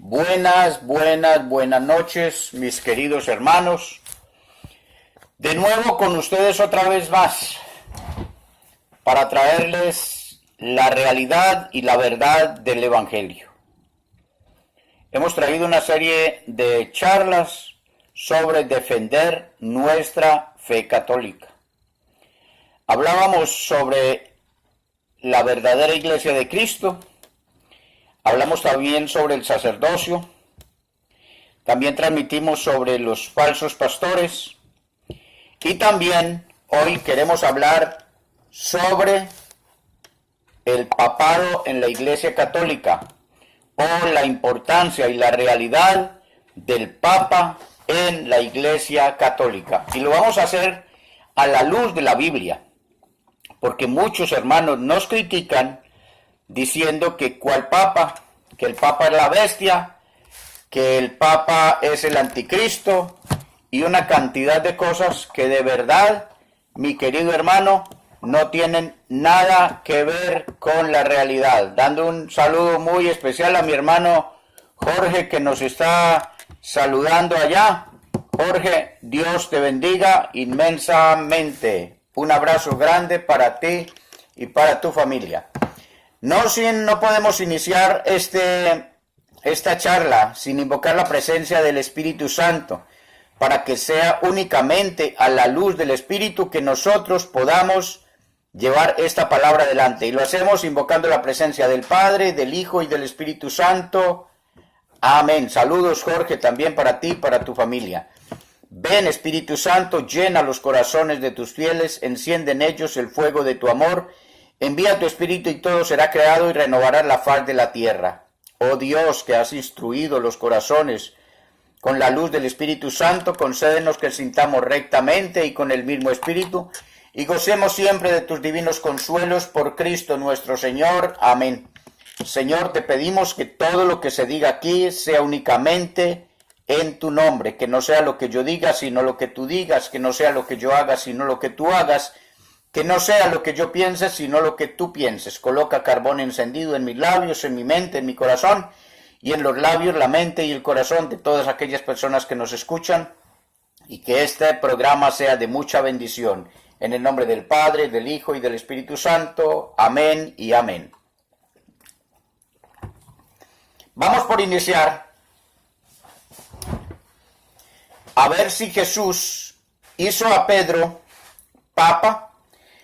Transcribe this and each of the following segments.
Buenas noches, mis queridos hermanos. De nuevo con ustedes otra vez más, para traerles la realidad y la verdad del Evangelio. Hemos traído una serie de charlas sobre defender nuestra fe católica. Hablábamos sobre la verdadera Iglesia de Cristo. Hablamos también sobre el sacerdocio. También transmitimos sobre los falsos pastores. Y también hoy queremos hablar sobre el papado en la Iglesia Católica, o la importancia y la realidad del Papa en la Iglesia Católica. Y lo vamos a hacer a la luz de la Biblia, porque muchos hermanos nos critican diciendo que cuál Papa, que el Papa es la bestia, que el Papa es el anticristo y una cantidad de cosas que de verdad, mi querido hermano, no tienen nada que ver con la realidad. Dando un saludo muy especial a mi hermano Jorge, que nos está saludando allá. Jorge, Dios te bendiga inmensamente. Un abrazo grande para ti y para tu familia. No podemos iniciar esta charla sin invocar la presencia del Espíritu Santo, para que sea únicamente a la luz del Espíritu que nosotros podamos llevar esta palabra adelante. Y lo hacemos invocando la presencia del Padre, del Hijo y del Espíritu Santo. Amén. Saludos, Jorge, también para ti y para tu familia. Ven, Espíritu Santo, llena los corazones de tus fieles, enciende en ellos el fuego de tu amor. Envía tu Espíritu y todo será creado y renovarás la faz de la tierra. Oh Dios, que has instruido los corazones con la luz del Espíritu Santo, concédenos que sintamos rectamente y con el mismo Espíritu, y gocemos siempre de tus divinos consuelos por Cristo nuestro Señor. Amén. Señor, te pedimos que todo lo que se diga aquí sea únicamente en tu nombre, que no sea lo que yo diga, sino lo que tú digas, que no sea lo que yo haga, sino lo que tú hagas, que no sea lo que yo piense, sino lo que tú pienses. Coloca carbón encendido en mis labios, en mi mente, en mi corazón, y en los labios, la mente y el corazón de todas aquellas personas que nos escuchan, y que este programa sea de mucha bendición. En el nombre del Padre, del Hijo y del Espíritu Santo. Amén y amén. Vamos por iniciar a ver si Jesús hizo a Pedro Papa,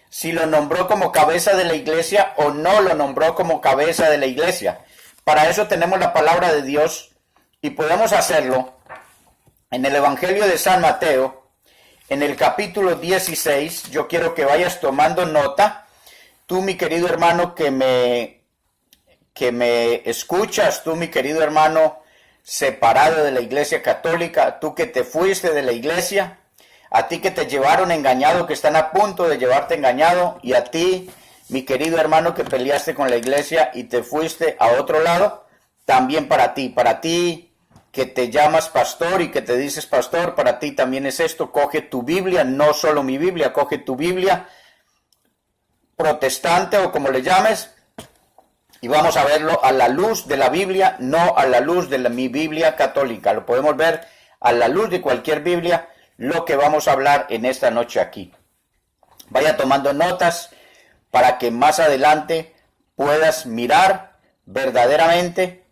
si lo nombró como cabeza de la Iglesia o no lo nombró como cabeza de la Iglesia. Para eso tenemos la palabra de Dios y podemos hacerlo en el Evangelio de San Mateo, en el capítulo 16. Yo quiero que vayas tomando nota, tú, mi querido hermano, que me escuchas, tú, mi querido hermano separado de la Iglesia Católica, tú que te fuiste de la Iglesia, a ti que te llevaron engañado, que están a punto de llevarte engañado, y a ti, mi querido hermano, que peleaste con la Iglesia y te fuiste a otro lado, también para ti que te llamas pastor y que te dices pastor, para ti también es esto. Coge tu Biblia, no solo mi Biblia, coge tu Biblia protestante o como le llames, y vamos a verlo a la luz de la Biblia, no a la luz de mi Biblia católica. Lo podemos ver a la luz de cualquier Biblia, lo que vamos a hablar en esta noche aquí. Vaya tomando notas para que más adelante puedas mirar verdaderamente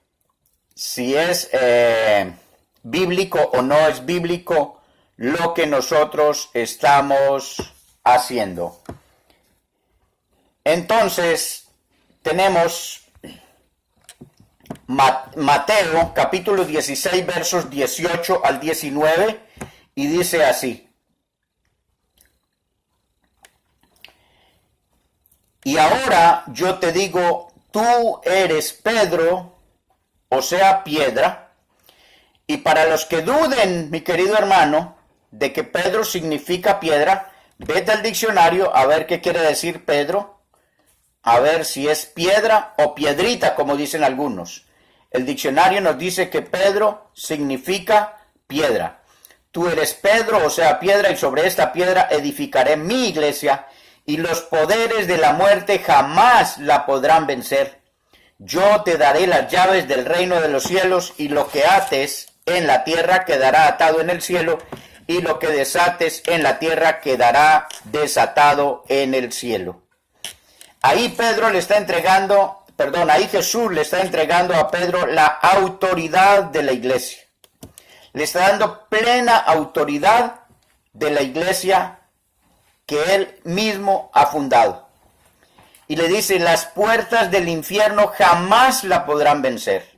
si es bíblico o no es bíblico lo que nosotros estamos haciendo. Entonces, tenemos Mateo capítulo 16 versos 18 al 19 y dice así: y ahora yo te digo, tú eres Pedro, o sea, piedra. Y para los que duden, mi querido hermano, de que Pedro significa piedra, vete al diccionario a ver qué quiere decir Pedro, a ver si es piedra o piedrita, como dicen algunos. El diccionario nos dice que Pedro significa piedra. Tú eres Pedro, o sea, piedra, y sobre esta piedra edificaré mi iglesia, y los poderes de la muerte jamás la podrán vencer. yo te daré las llaves del reino de los cielos, y lo que ates en la tierra quedará atado en el cielo, y lo que desates en la tierra quedará desatado en el cielo. Ahí Jesús le está entregando a Pedro la autoridad de la iglesia. Le está dando plena autoridad de la iglesia que él mismo ha fundado. Y le dice, las puertas del infierno jamás la podrán vencer.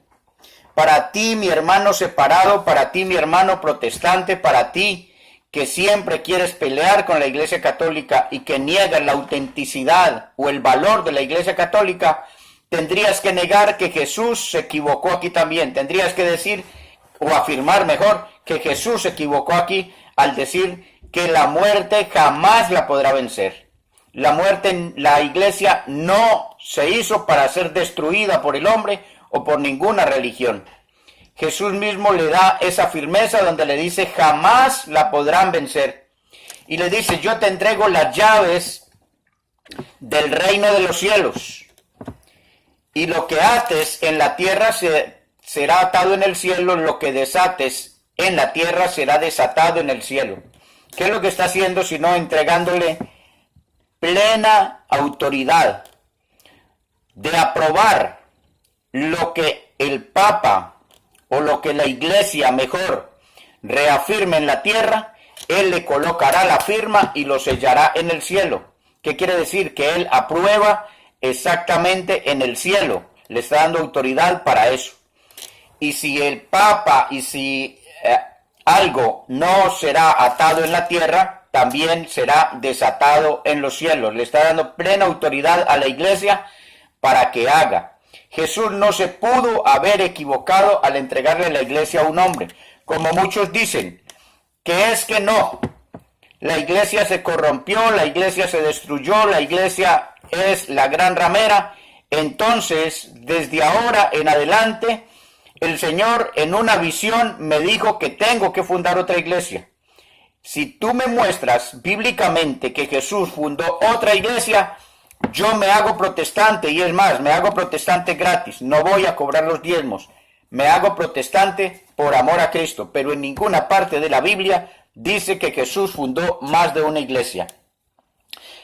Para ti, mi hermano separado, para ti, mi hermano protestante, para ti que siempre quieres pelear con la Iglesia Católica y que niegas la autenticidad o el valor de la Iglesia Católica, tendrías que negar que Jesús se equivocó aquí también. Tendrías que decir, o afirmar mejor, que Jesús se equivocó aquí al decir que la muerte jamás la podrá vencer. La muerte, la iglesia no se hizo para ser destruida por el hombre o por ninguna religión. Jesús mismo le da esa firmeza donde le dice, jamás la podrán vencer. Y le dice, yo te entrego las llaves del reino de los cielos. Y lo que ates en la tierra será atado en el cielo, lo que desates en la tierra será desatado en el cielo. ¿Qué es lo que está haciendo sino entregándole plena autoridad de aprobar lo que el Papa o lo que la Iglesia mejor reafirme en la tierra? Él le colocará la firma y lo sellará en el cielo. ¿Qué quiere decir? Que él aprueba exactamente en el cielo. Le está dando autoridad para eso. Y si el Papa y si algo no será atado en la tierra, también será desatado en los cielos. Le está dando plena autoridad a la iglesia para que haga. Jesús no se pudo haber equivocado al entregarle la iglesia a un hombre, como muchos dicen, que es que no. La iglesia se corrompió, la iglesia se destruyó, la iglesia es la gran ramera. Entonces, desde ahora en adelante, el Señor en una visión me dijo que tengo que fundar otra iglesia. Si tú me muestras bíblicamente que Jesús fundó otra iglesia, yo me hago protestante, y es más, me hago protestante gratis, no voy a cobrar los diezmos, me hago protestante por amor a Cristo, pero en ninguna parte de la Biblia dice que Jesús fundó más de una iglesia.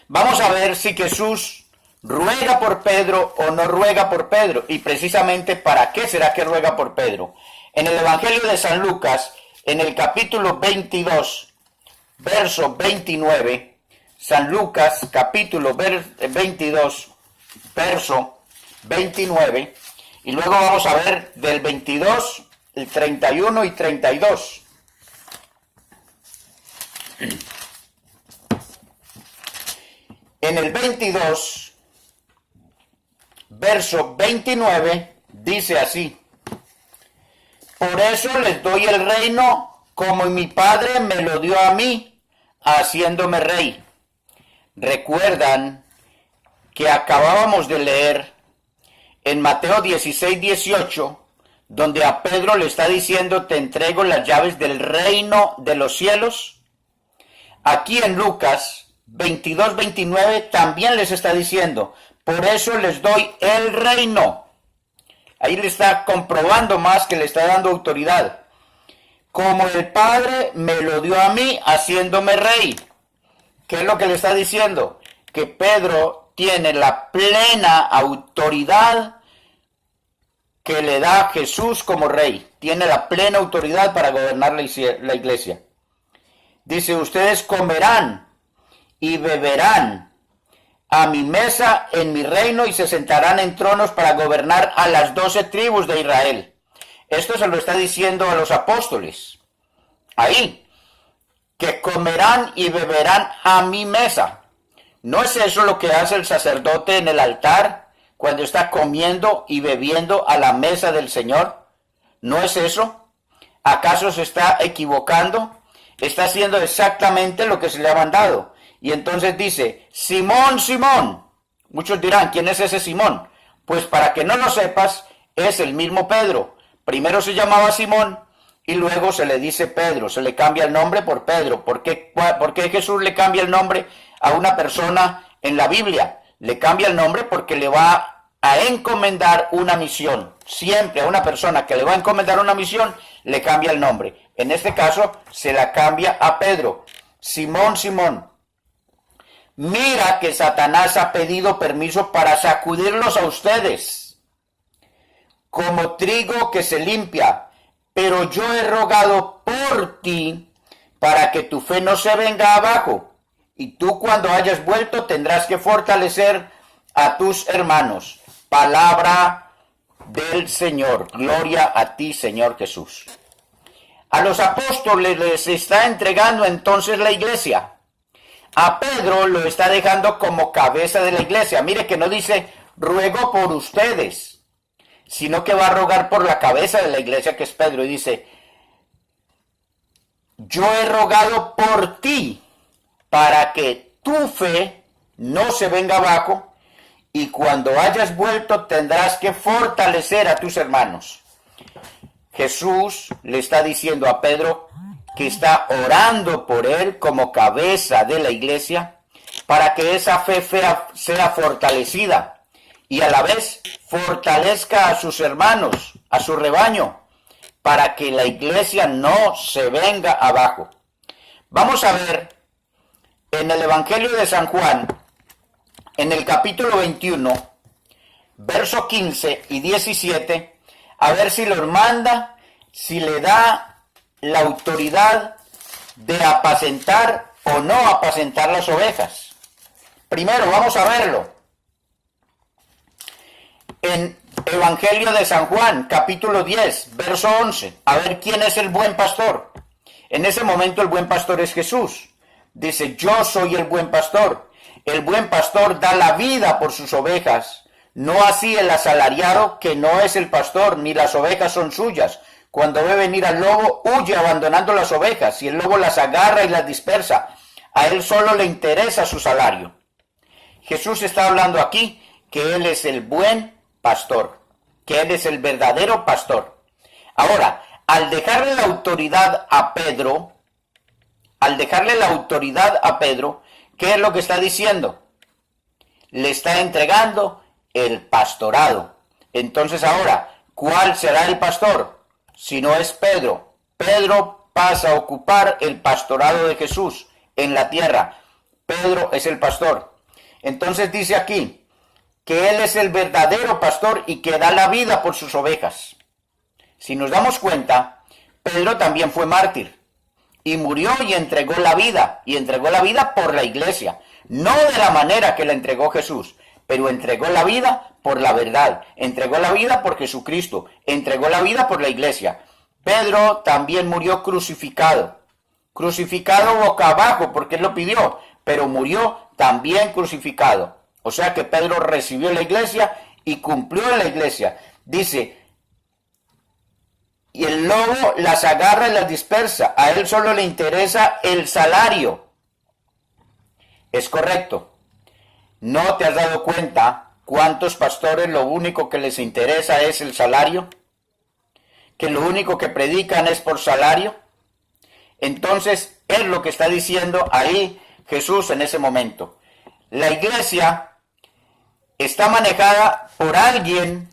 Vamos a ver si Jesús ruega por Pedro o no ruega por Pedro, y precisamente para qué será que ruega por Pedro. En el Evangelio de San Lucas, en el capítulo 22, verso 29, San Lucas, capítulo 22, verso 29, y luego vamos a ver del 22, el 31 y 32. En el 22, verso 29, dice así: por eso les doy el reino como mi Padre me lo dio a mí, haciéndome rey. Recuerdan que acabábamos de leer en Mateo 16, 18, donde a Pedro le está diciendo, te entrego las llaves del reino de los cielos. Aquí en Lucas 22, 29 también les está diciendo, por eso les doy el reino. Ahí le está comprobando más que le está dando autoridad. Como el Padre me lo dio a mí, haciéndome rey. ¿Qué es lo que le está diciendo? Que Pedro tiene la plena autoridad que le da Jesús como rey. Tiene la plena autoridad para gobernar la iglesia. Dice, ustedes comerán y beberán a mi mesa en mi reino y se sentarán en tronos para gobernar a las 12 tribus de Israel. Esto se lo está diciendo a los apóstoles. Ahí, que comerán y beberán a mi mesa. ¿No es eso lo que hace el sacerdote en el altar cuando está comiendo y bebiendo a la mesa del Señor? ¿No es eso? ¿Acaso se está equivocando? Está haciendo exactamente lo que se le ha mandado. Y entonces dice, Simón, Simón. Muchos dirán, ¿quién es ese Simón? Pues para que no lo sepas, es el mismo Pedro. Primero se llamaba Simón y luego se le dice Pedro, se le cambia el nombre por Pedro. ¿Por qué Jesús le cambia el nombre a una persona en la Biblia? Le cambia el nombre porque le va a encomendar una misión. Siempre a una persona que le va a encomendar una misión, le cambia el nombre. En este caso, se la cambia a Pedro. Simón, Simón, mira que Satanás ha pedido permiso para sacudirlos a ustedes, como trigo que se limpia, pero yo he rogado por ti para que tu fe no se venga abajo, y tú cuando hayas vuelto tendrás que fortalecer a tus hermanos. Palabra del Señor. Gloria a ti, Señor Jesús. A los apóstoles les está entregando entonces la iglesia. A Pedro lo está dejando como cabeza de la iglesia. Mire que no dice ruego por ustedes, sino que va a rogar por la cabeza de la iglesia, que es Pedro, y dice, yo he rogado por ti para que tu fe no se venga abajo, y cuando hayas vuelto tendrás que fortalecer a tus hermanos. Jesús le está diciendo a Pedro que está orando por él como cabeza de la iglesia para que esa fe sea fortalecida y a la vez fortalezca a sus hermanos, a su rebaño, para que la iglesia no se venga abajo. Vamos a ver en el Evangelio de San Juan, en el capítulo 21, versos 15 y 17, a ver si los manda, si le da la autoridad de apacentar o no apacentar las ovejas. Primero, vamos a verlo. En Evangelio de San Juan, capítulo 10, verso 11, a ver quién es el buen pastor. En ese momento el buen pastor es Jesús. Dice, yo soy el buen pastor. El buen pastor da la vida por sus ovejas. No así el asalariado, que no es el pastor, ni las ovejas son suyas. Cuando ve venir al lobo, huye abandonando las ovejas, y el lobo las agarra y las dispersa. A él solo le interesa su salario. Jesús está hablando aquí que él es el buen pastor, que él es el verdadero pastor. Ahora, al dejarle la autoridad a Pedro, ¿qué es lo que está diciendo? Le está entregando el pastorado. Entonces ahora, ¿cuál será el pastor? Si no es Pedro. Pedro pasa a ocupar el pastorado de Jesús en la tierra. Pedro es el pastor. Entonces dice aquí que él es el verdadero pastor y que da la vida por sus ovejas. Si nos damos cuenta, Pedro también fue mártir y murió y entregó la vida por la iglesia. No de la manera que la entregó Jesús, pero entregó la vida por la verdad, entregó la vida por Jesucristo, entregó la vida por la iglesia. Pedro también murió crucificado boca abajo porque él lo pidió, pero murió también crucificado. O sea que Pedro recibió la iglesia y cumplió en la iglesia. Dice, y el lobo las agarra y las dispersa, a él solo le interesa el salario. Es correcto. ¿No te has dado cuenta cuántos pastores lo único que les interesa es el salario? ¿Que lo único que predican es por salario? Entonces, es lo que está diciendo ahí Jesús en ese momento. La iglesia está manejada por alguien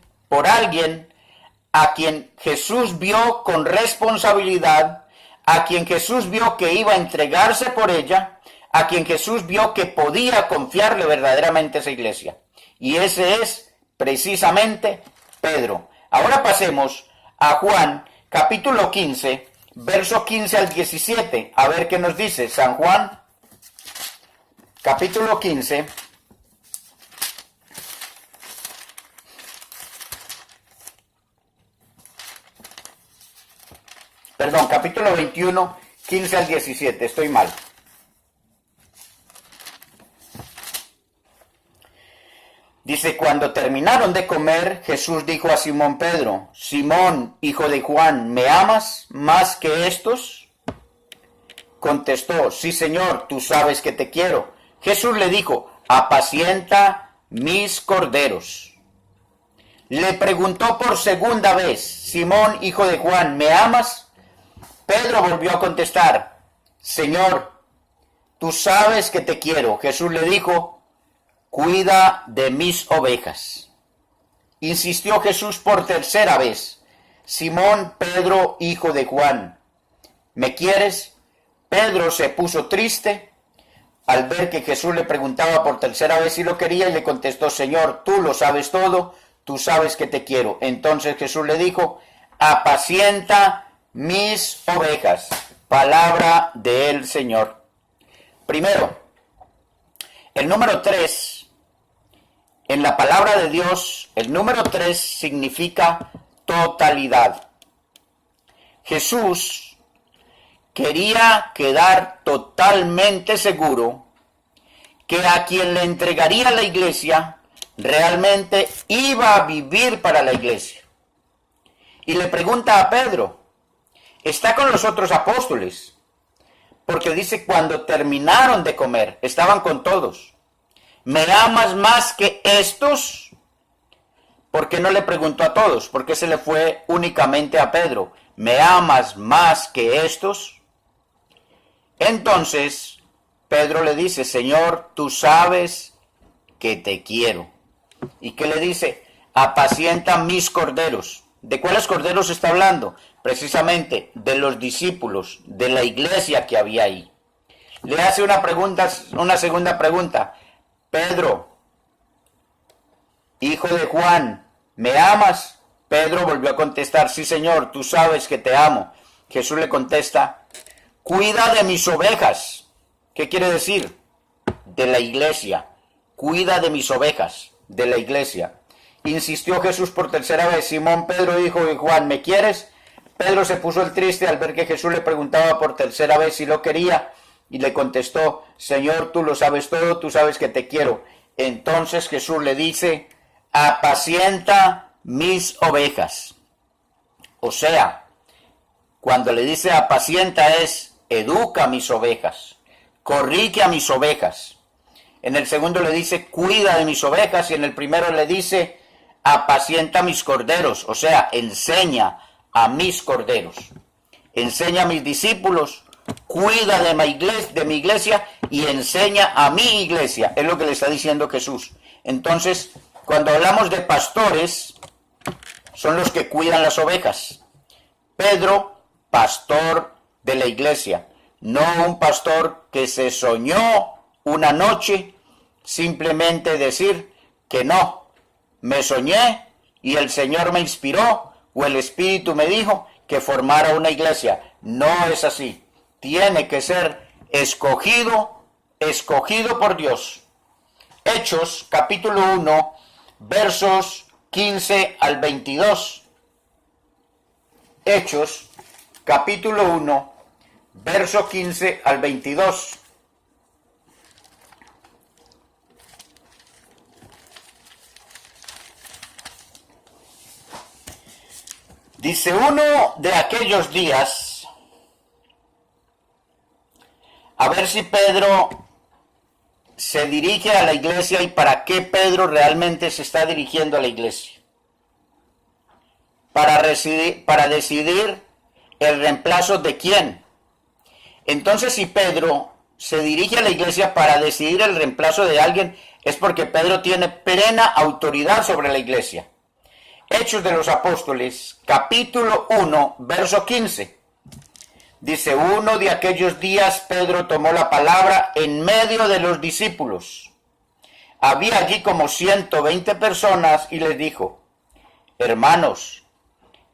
a quien Jesús vio con responsabilidad, a quien Jesús vio que iba a entregarse por ella, a quien Jesús vio que podía confiarle verdaderamente a esa iglesia. Y ese es precisamente Pedro. Ahora pasemos a Juan, capítulo 15, versos 15 al 17. A ver qué nos dice San Juan, capítulo 15. Perdón, capítulo 21, 15 al 17. Estoy mal. Dice, cuando terminaron de comer, Jesús dijo a Simón Pedro, Simón, hijo de Juan, ¿me amas más que estos? Contestó, sí, Señor, tú sabes que te quiero. Jesús le dijo, apacienta mis corderos. Le preguntó por segunda vez, Simón, hijo de Juan, ¿me amas? Pedro volvió a contestar, Señor, tú sabes que te quiero. Jesús le dijo, cuida de mis ovejas. Insistió Jesús por tercera vez. Simón Pedro, hijo de Juan, ¿me quieres? Pedro se puso triste al ver que Jesús le preguntaba por tercera vez si lo quería y le contestó, Señor, tú lo sabes todo, tú sabes que te quiero. Entonces Jesús le dijo, apacienta mis ovejas. Palabra del Señor. Primero, el número 3, en la palabra de Dios, el número 3 significa totalidad. Jesús quería quedar totalmente seguro que a quien le entregaría la iglesia realmente iba a vivir para la iglesia. Y le pregunta a Pedro, está con los otros apóstoles, porque dice cuando terminaron de comer, estaban con todos. ¿Me amas más que estos? ¿Por qué no le preguntó a todos? ¿Por qué se le fue únicamente a Pedro? ¿Me amas más que estos? Entonces Pedro le dice, Señor, tú sabes que te quiero. ¿Y qué le dice? Apacienta mis corderos. ¿De cuáles corderos está hablando? Precisamente de los discípulos, de la iglesia que había ahí. Le hace una segunda pregunta. Pedro, hijo de Juan, ¿me amas? Pedro volvió a contestar, sí, Señor, tú sabes que te amo. Jesús le contesta, cuida de mis ovejas. ¿Qué quiere decir? De la iglesia. Cuida de mis ovejas, de la iglesia. Insistió Jesús por tercera vez, Simón Pedro, hijo de Juan, ¿me quieres? Pedro se puso el triste al ver que Jesús le preguntaba por tercera vez si lo quería, y le contestó, Señor, tú lo sabes todo, tú sabes que te quiero. Entonces Jesús le dice, apacienta mis ovejas. O sea, cuando le dice apacienta es, educa mis ovejas, corrige a mis ovejas. En el segundo le dice, cuida de mis ovejas, y en el primero le dice, apacienta mis corderos, o sea, enseña a mis corderos. Enseña a mis discípulos, cuida de mi iglesia y enseña a mi iglesia. Es lo que le está diciendo Jesús. Entonces, cuando hablamos de pastores, son los que cuidan las ovejas. Pedro, pastor de la iglesia, no un pastor que se soñó una noche, simplemente decir que no, me soñé y el Señor me inspiró o el Espíritu me dijo que formara una iglesia. No es así. Tiene que ser escogido por Dios. Hechos, capítulo 1, versos 15 al 22. Hechos, capítulo 1, verso 15 al 22. Dice, uno de aquellos días, a ver si Pedro se dirige a la iglesia y para qué Pedro realmente se está dirigiendo a la iglesia. Para decidir el reemplazo de quién. Entonces, si Pedro se dirige a la iglesia para decidir el reemplazo de alguien, es porque Pedro tiene plena autoridad sobre la iglesia. Hechos de los Apóstoles, capítulo 1, verso 15. Dice, uno de aquellos días Pedro tomó la palabra en medio de los discípulos. Había allí como 120 personas y les dijo, hermanos,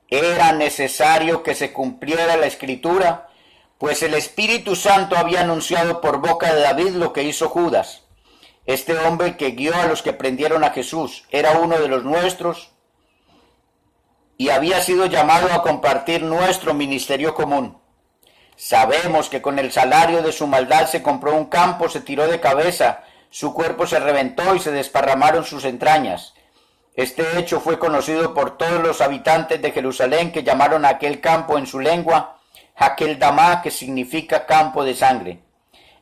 era necesario que se cumpliera la Escritura, pues el Espíritu Santo había anunciado por boca de David lo que hizo Judas. Este hombre que guió a los que prendieron a Jesús era uno de los nuestros y había sido llamado a compartir nuestro ministerio común. Sabemos que con el salario de su maldad se compró un campo, se tiró de cabeza, su cuerpo se reventó y se desparramaron sus entrañas. Este hecho fue conocido por todos los habitantes de Jerusalén, que llamaron a aquel campo en su lengua Hakeldama, que significa campo de sangre.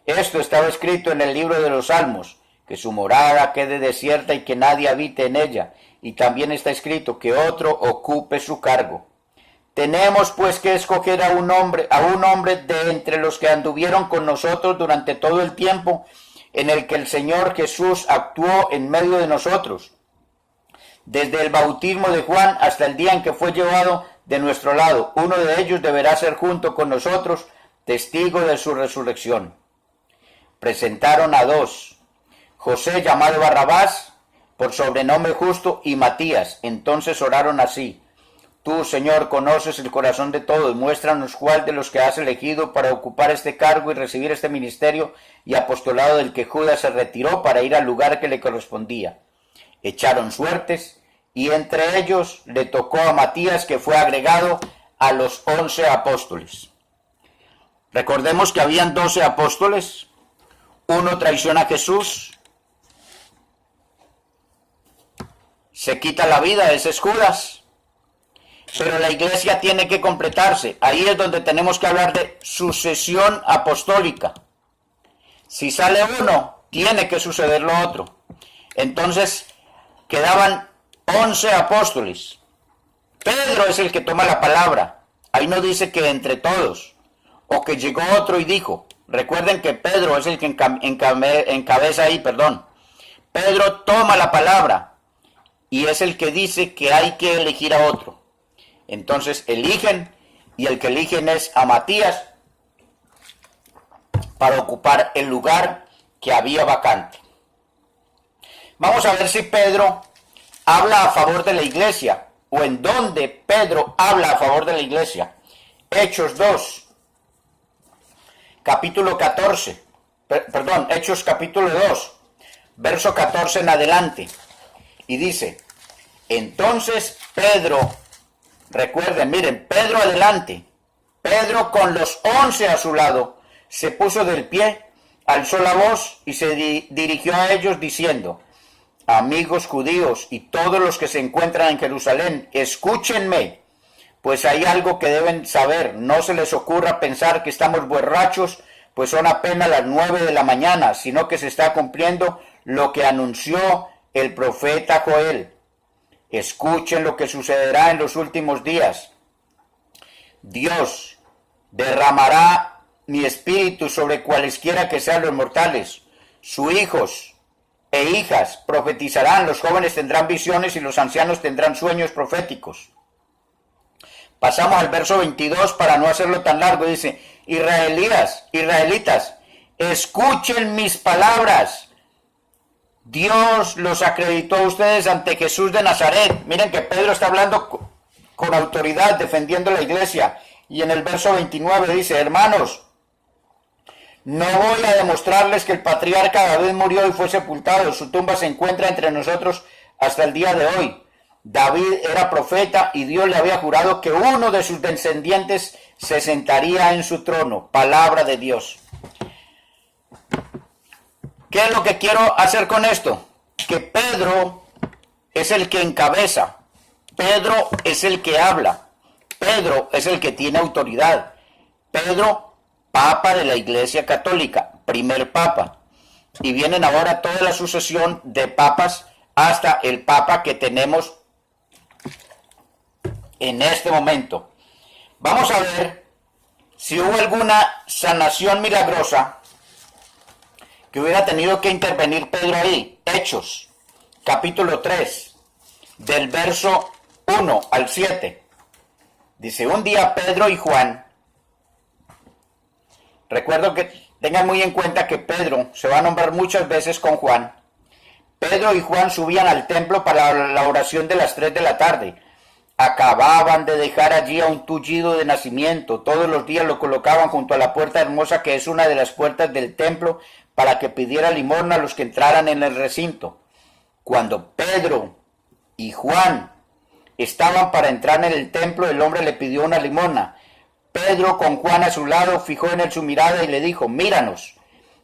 Esto estaba escrito en el libro de los Salmos, que su morada quede desierta y que nadie habite en ella. Y también está escrito que otro ocupe su cargo. Tenemos pues que escoger a un hombre de entre los que anduvieron con nosotros durante todo el tiempo en el que el Señor Jesús actuó en medio de nosotros. desde el bautismo de Juan hasta el día en que fue llevado de nuestro lado. Uno de ellos deberá ser junto con nosotros testigo de su resurrección. Presentaron a dos, José llamado Barrabás, por sobrenombre Justo, y Matías. Entonces oraron así: Tú, Señor, conoces el corazón de todos, muéstranos cuál de los que has elegido para ocupar este cargo y recibir este ministerio y apostolado del que Judas se retiró para ir al lugar que le correspondía. Echaron suertes, y entre ellos le tocó a Matías, que fue agregado a los 11 apóstoles. Recordemos que habían 12 apóstoles, uno traiciona a Jesús, se quita la vida, ese es Judas. Pero la iglesia tiene que completarse. Ahí es donde tenemos que hablar de sucesión apostólica. Si sale uno, tiene que suceder lo otro. Entonces, quedaban 11 apóstoles. Pedro es el que toma la palabra. Ahí no dice que entre todos, o que llegó otro y dijo. Recuerden que Pedro es el que encabeza ahí, Pedro toma la palabra y es el que dice que hay que elegir a otro. Entonces eligen, y el que eligen es a Matías para ocupar el lugar que había vacante. Vamos a ver si Pedro habla a favor de la iglesia, o en dónde Pedro habla a favor de la iglesia. Hechos 2, capítulo 14, Hechos capítulo 2, verso 14 en adelante. Y dice: entonces Pedro, recuerden, miren, Pedro adelante, Pedro con los 11 a su lado, se puso del pie, alzó la voz y se dirigió a ellos diciendo: amigos judíos y todos los que se encuentran en Jerusalén, escúchenme, pues hay algo que deben saber. No se les ocurra pensar que estamos borrachos, pues son apenas las 9 de la mañana, sino que se está cumpliendo lo que anunció el profeta Joel. Escuchen lo que sucederá en los últimos días. Dios derramará mi espíritu sobre cualesquiera que sean los mortales. Sus hijos e hijas profetizarán, los jóvenes tendrán visiones y los ancianos tendrán sueños proféticos. Pasamos al verso 22 para no hacerlo tan largo. Dice: israelitas, escuchen mis palabras. Dios los acreditó a ustedes ante Jesús de Nazaret. Miren que Pedro está hablando con autoridad, defendiendo la iglesia. Y en el verso 29 dice: hermanos, no voy a demostrarles que el patriarca David murió y fue sepultado. Su tumba se encuentra entre nosotros hasta el día de hoy. David era profeta y Dios le había jurado que uno de sus descendientes se sentaría en su trono. Palabra de Dios. ¿Qué es lo que quiero hacer con esto? Que Pedro es el que encabeza. Pedro es el que habla. Pedro es el que tiene autoridad. Pedro, papa de la Iglesia Católica, primer papa. Y vienen ahora toda la sucesión de papas hasta el papa que tenemos en este momento. Vamos a ver si hubo alguna sanación milagrosa que hubiera tenido que intervenir Pedro ahí. Hechos, capítulo 3, del verso 1 al 7. Dice: un día Pedro y Juan, recuerdo que tengan muy en cuenta que Pedro se va a nombrar muchas veces con Juan. Pedro y Juan subían al templo para la oración de las 3 de la tarde. Acababan de dejar allí a un tullido de nacimiento. Todos los días lo colocaban junto a la puerta hermosa, que es una de las puertas del templo, para que pidiera limosna a los que entraran en el recinto. Cuando Pedro y Juan estaban para entrar en el templo, el hombre le pidió una limosna. Pedro, con Juan a su lado, fijó en él su mirada y le dijo: míranos.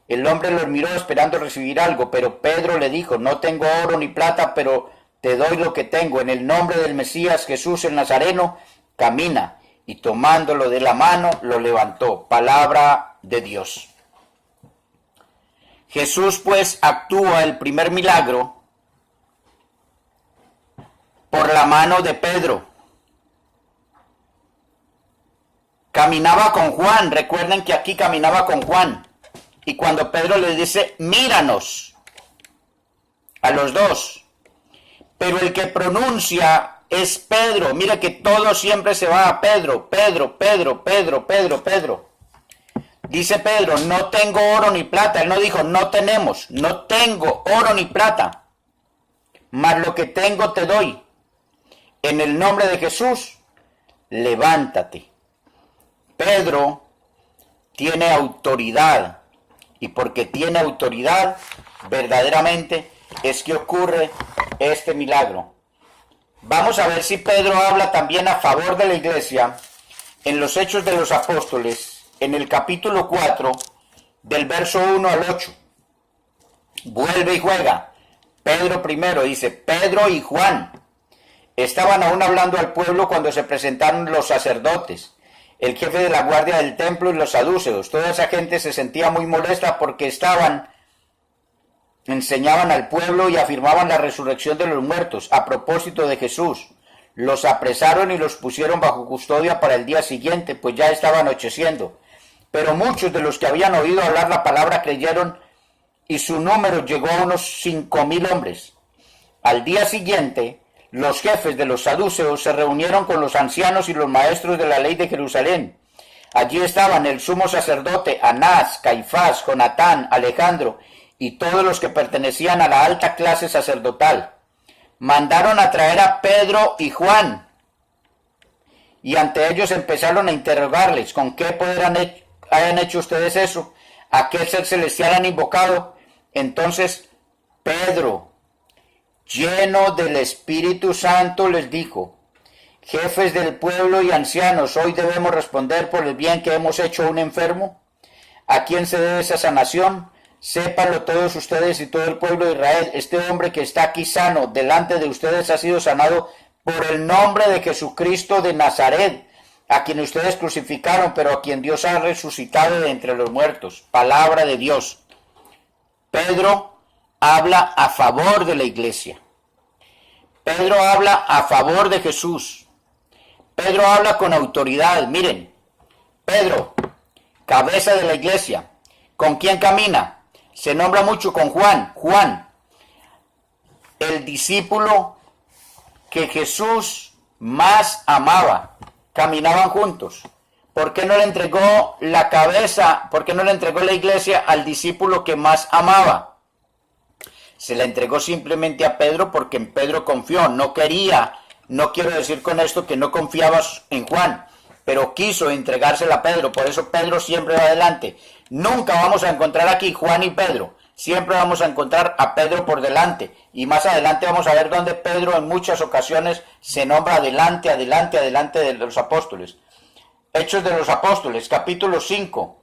El hombre los miró esperando recibir algo, pero Pedro le dijo: no tengo oro ni plata, pero te doy lo que tengo. En el nombre del Mesías Jesús el Nazareno, camina. Y tomándolo de la mano, lo levantó. Palabra de Dios. Jesús pues actúa el primer milagro por la mano de Pedro. Caminaba con Juan, recuerden que aquí caminaba con Juan. Y cuando Pedro le dice: míranos, a los dos, pero el que pronuncia es Pedro. Mire que todo siempre se va a Pedro, Pedro, Pedro, Pedro, Pedro, Pedro. Dice Pedro, no tengo oro ni plata. Él no dijo, no tenemos, no tengo oro ni plata, mas lo que tengo te doy. En el nombre de Jesús, levántate. Pedro tiene autoridad, y porque tiene autoridad, verdaderamente es que ocurre este milagro. Vamos a ver si Pedro habla también a favor de la iglesia en los Hechos de los Apóstoles, en el capítulo 4, del verso 1 al 8. Vuelve y juega. Pedro primero dice, Pedro y Juan estaban aún hablando al pueblo cuando se presentaron los sacerdotes, el jefe de la guardia del templo y los saduceos. Toda esa gente se sentía muy molesta porque enseñaban al pueblo y afirmaban la resurrección de los muertos a propósito de Jesús. Los apresaron y los pusieron bajo custodia para el día siguiente, pues ya estaba anocheciendo. Pero muchos de los que habían oído hablar la palabra creyeron, y su número llegó a unos 5,000 hombres. Al día siguiente, los jefes de los saduceos se reunieron con los ancianos y los maestros de la ley de Jerusalén. Allí estaban el sumo sacerdote Anás, Caifás, Jonatán, Alejandro y todos los que pertenecían a la alta clase sacerdotal. Mandaron a traer a Pedro y Juan, y ante ellos empezaron a interrogarles, ¿con qué poder hayan hecho ustedes eso? ¿A qué ser celestial han invocado? Entonces Pedro, lleno del Espíritu Santo, les dijo, jefes del pueblo y ancianos, hoy debemos responder por el bien que hemos hecho a un enfermo. ¿A quién se debe esa sanación? Sépanlo todos ustedes y todo el pueblo de Israel. Este hombre que está aquí sano delante de ustedes ha sido sanado por el nombre de Jesucristo de Nazaret, a quien ustedes crucificaron, pero a quien Dios ha resucitado de entre los muertos. Palabra de Dios. Pedro habla a favor de la iglesia. Pedro habla a favor de Jesús. Pedro habla con autoridad. Miren, Pedro, cabeza de la iglesia. ¿Con quién camina? Se nombra mucho con Juan. Juan, el discípulo que Jesús más amaba. Caminaban juntos. ¿Por qué no le entregó la cabeza? ¿Por qué no le entregó la iglesia al discípulo que más amaba? Se la entregó simplemente a Pedro porque en Pedro confió. No quiero decir con esto que no confiaba en Juan, pero quiso entregársela a Pedro. Por eso Pedro siempre va adelante. Nunca vamos a encontrar aquí Juan y Pedro. Siempre vamos a encontrar a Pedro por delante. Y más adelante vamos a ver dónde Pedro en muchas ocasiones se nombra adelante de los apóstoles. Hechos de los Apóstoles, capítulo 5,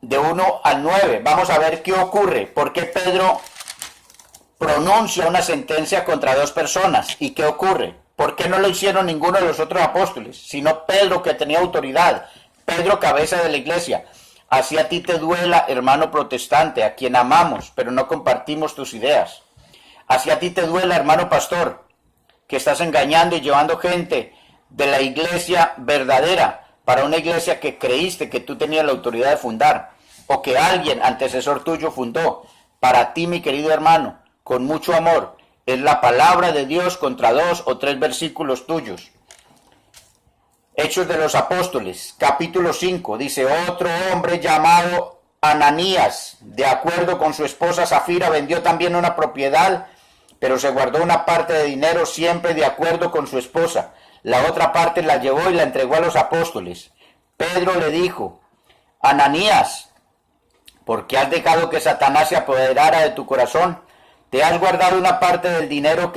de 1 al 9. Vamos a ver qué ocurre. ¿Por qué Pedro pronuncia una sentencia contra dos personas? ¿Y qué ocurre? ¿Por qué no lo hicieron ninguno de los otros apóstoles? Sino Pedro, que tenía autoridad. Pedro, cabeza de la iglesia. Así a ti te duela, hermano protestante, a quien amamos, pero no compartimos tus ideas. Así a ti te duela, hermano pastor, que estás engañando y llevando gente de la iglesia verdadera para una iglesia que creíste que tú tenías la autoridad de fundar, o que alguien antecesor tuyo fundó. Para ti, mi querido hermano, con mucho amor, es la palabra de Dios contra 2 o 3 versículos tuyos. Hechos de los Apóstoles, capítulo 5, dice, otro hombre llamado Ananías, de acuerdo con su esposa Zafira, vendió también una propiedad, pero se guardó una parte de dinero siempre de acuerdo con su esposa. La otra parte la llevó y la entregó a los apóstoles. Pedro le dijo, Ananías, ¿por qué has dejado que Satanás se apoderara de tu corazón? ¿Te has guardado una parte del dinero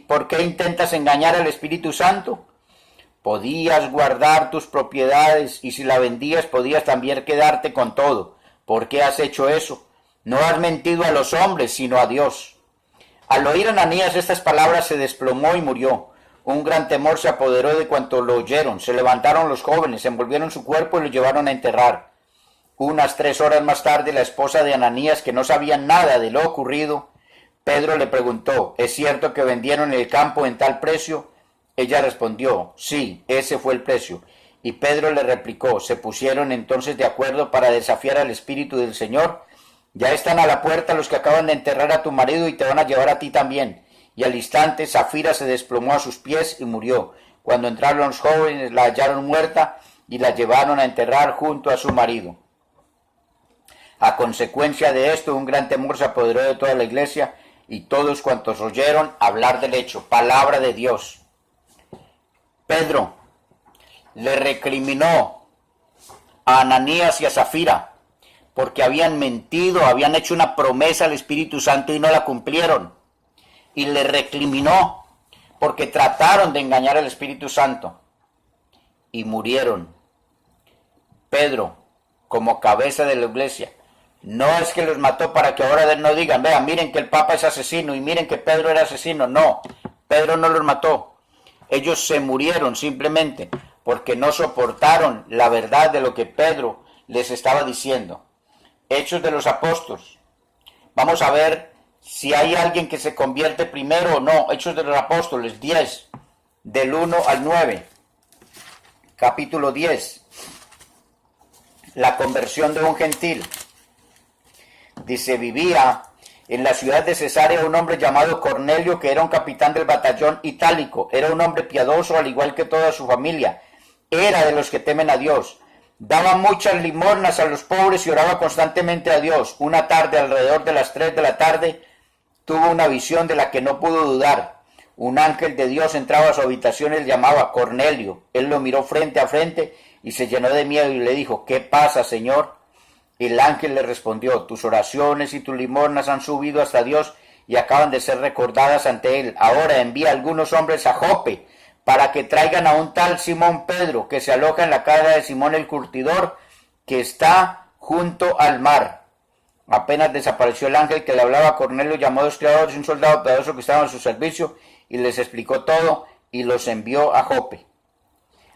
por qué intentas engañar al Espíritu Santo? Podías guardar tus propiedades y si la vendías podías también quedarte con todo. ¿Por qué has hecho eso? No has mentido a los hombres, sino a Dios. Al oír Ananías estas palabras se desplomó y murió. Un gran temor se apoderó de cuantos lo oyeron. Se levantaron los jóvenes, envolvieron su cuerpo y lo llevaron a enterrar. Unas 3 horas más tarde, la esposa de Ananías, que no sabía nada de lo ocurrido, Pedro le preguntó, ¿es cierto que vendieron el campo en tal precio? Ella respondió, sí, ese fue el precio. Y Pedro le replicó, se pusieron entonces de acuerdo para desafiar al Espíritu del Señor. Ya están a la puerta los que acaban de enterrar a tu marido y te van a llevar a ti también. Y al instante Safira se desplomó a sus pies y murió. Cuando entraron los jóvenes la hallaron muerta y la llevaron a enterrar junto a su marido. A consecuencia de esto, un gran temor se apoderó de toda la iglesia y todos cuantos oyeron hablar del hecho. Palabra de Dios. Pedro le recriminó a Ananías y a Safira porque habían mentido, habían hecho una promesa al Espíritu Santo y no la cumplieron. Y le recriminó porque trataron de engañar al Espíritu Santo y murieron. Pedro, como cabeza de la iglesia, no es que los mató para que ahora no digan, vean, miren que el Papa es asesino y miren que Pedro era asesino. No, Pedro no los mató. Ellos se murieron simplemente porque no soportaron la verdad de lo que Pedro les estaba diciendo. Hechos de los Apóstoles. Vamos a ver si hay alguien que se convierte primero o no. Hechos de los Apóstoles 10, del 1 al 9. Capítulo 10. La conversión de un gentil. Dice, vivía en la ciudad de Cesarea un hombre llamado Cornelio, que era un capitán del batallón itálico. Era un hombre piadoso, al igual que toda su familia. Era de los que temen a Dios. Daba muchas limosnas a los pobres y oraba constantemente a Dios. Una tarde, alrededor de las 3 de la tarde, tuvo una visión de la que no pudo dudar. Un ángel de Dios entraba a su habitación y le llamaba Cornelio. Él lo miró frente a frente y se llenó de miedo y le dijo, ¿qué pasa, Señor? El ángel le respondió, tus oraciones y tus limosnas han subido hasta Dios y acaban de ser recordadas ante él. Ahora envía algunos hombres a Jope para que traigan a un tal Simón Pedro, que se aloja en la casa de Simón el curtidor, que está junto al mar. Apenas desapareció el ángel que le hablaba a Cornelio, llamó a dos criados y un soldado piadoso que estaban a su servicio, y les explicó todo, y los envió a Jope.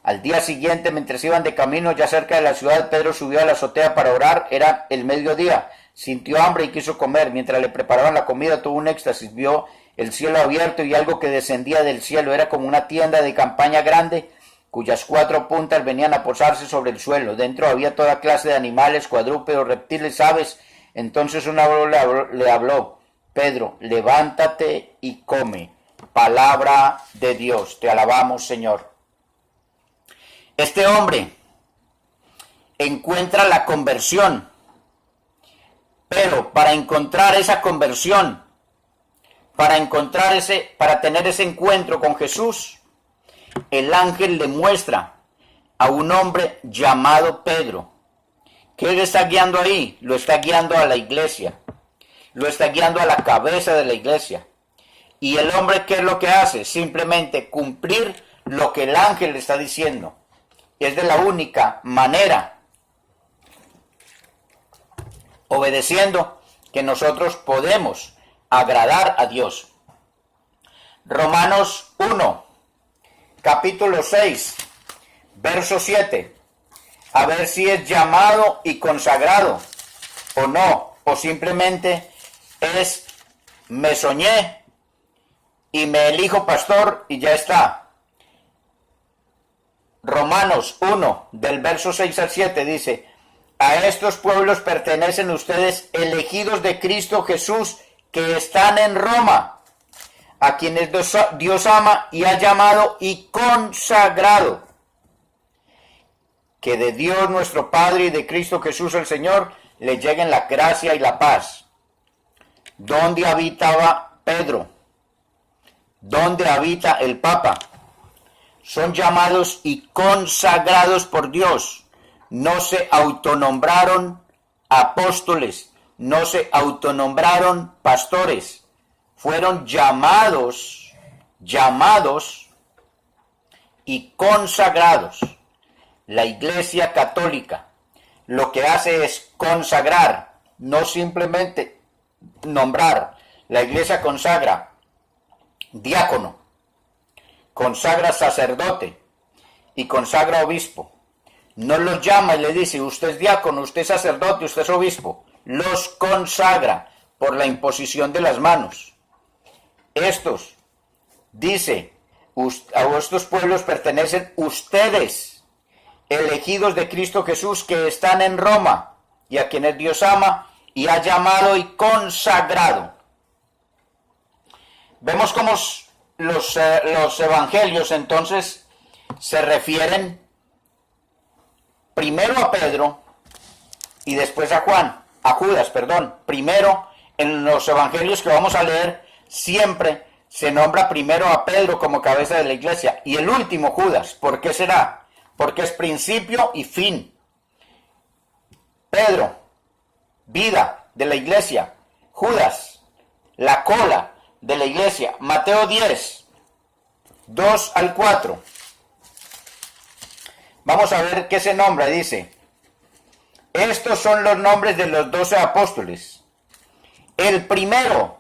Al día siguiente, mientras iban de camino ya cerca de la ciudad, Pedro subió a la azotea para orar. Era el mediodía. Sintió hambre y quiso comer. Mientras le preparaban la comida, tuvo un éxtasis. Vio el cielo abierto y algo que descendía del cielo. Era como una tienda de campaña grande, cuyas 4 puntas venían a posarse sobre el suelo. Dentro había toda clase de animales, cuadrúpedos, reptiles, aves. Entonces una voz le habló, Pedro, levántate y come. Palabra de Dios. Te alabamos, Señor. Este hombre encuentra la conversión, pero para encontrar esa conversión, para tener ese encuentro con Jesús, el ángel le muestra a un hombre llamado Pedro. ¿Qué le está guiando ahí? Lo está guiando a la iglesia, lo está guiando a la cabeza de la iglesia. Y el hombre, ¿qué es lo que hace? Simplemente cumplir lo que el ángel le está diciendo. Es de la única manera, obedeciendo, que nosotros podemos agradar a Dios. Romanos 1, capítulo 6, verso 7. A ver si es llamado y consagrado o no, o simplemente es me soñé y me elijo pastor y ya está. Romanos 1, del verso 6 al 7 dice, a estos pueblos pertenecen ustedes elegidos de Cristo Jesús que están en Roma, a quienes Dios ama y ha llamado y consagrado. Que de Dios nuestro Padre y de Cristo Jesús el Señor le lleguen la gracia y la paz. ¿Dónde habitaba Pedro? ¿Dónde habita el Papa? Son llamados y consagrados por Dios. No se autonombraron apóstoles, no se autonombraron pastores. Fueron llamados y consagrados. La Iglesia Católica lo que hace es consagrar, no simplemente nombrar. La Iglesia consagra diácono, consagra sacerdote y consagra obispo. No los llama y le dice, usted es diácono, usted es sacerdote, usted es obispo. Los consagra por la imposición de las manos. Estos, dice, a estos pueblos pertenecen ustedes, elegidos de Cristo Jesús, que están en Roma, y a quienes Dios ama y ha llamado y consagrado. Vemos cómo los evangelios entonces se refieren primero a Pedro y después a Judas, perdón. Primero, en los evangelios que vamos a leer, siempre se nombra primero a Pedro como cabeza de la iglesia y el último Judas. ¿Por qué será? Porque es principio y fin. Pedro, vida de la iglesia. Judas, la cola de la iglesia. Mateo 10, 2 al 4. Vamos a ver qué se nombra. Dice: estos son los nombres de los 12 apóstoles. El primero,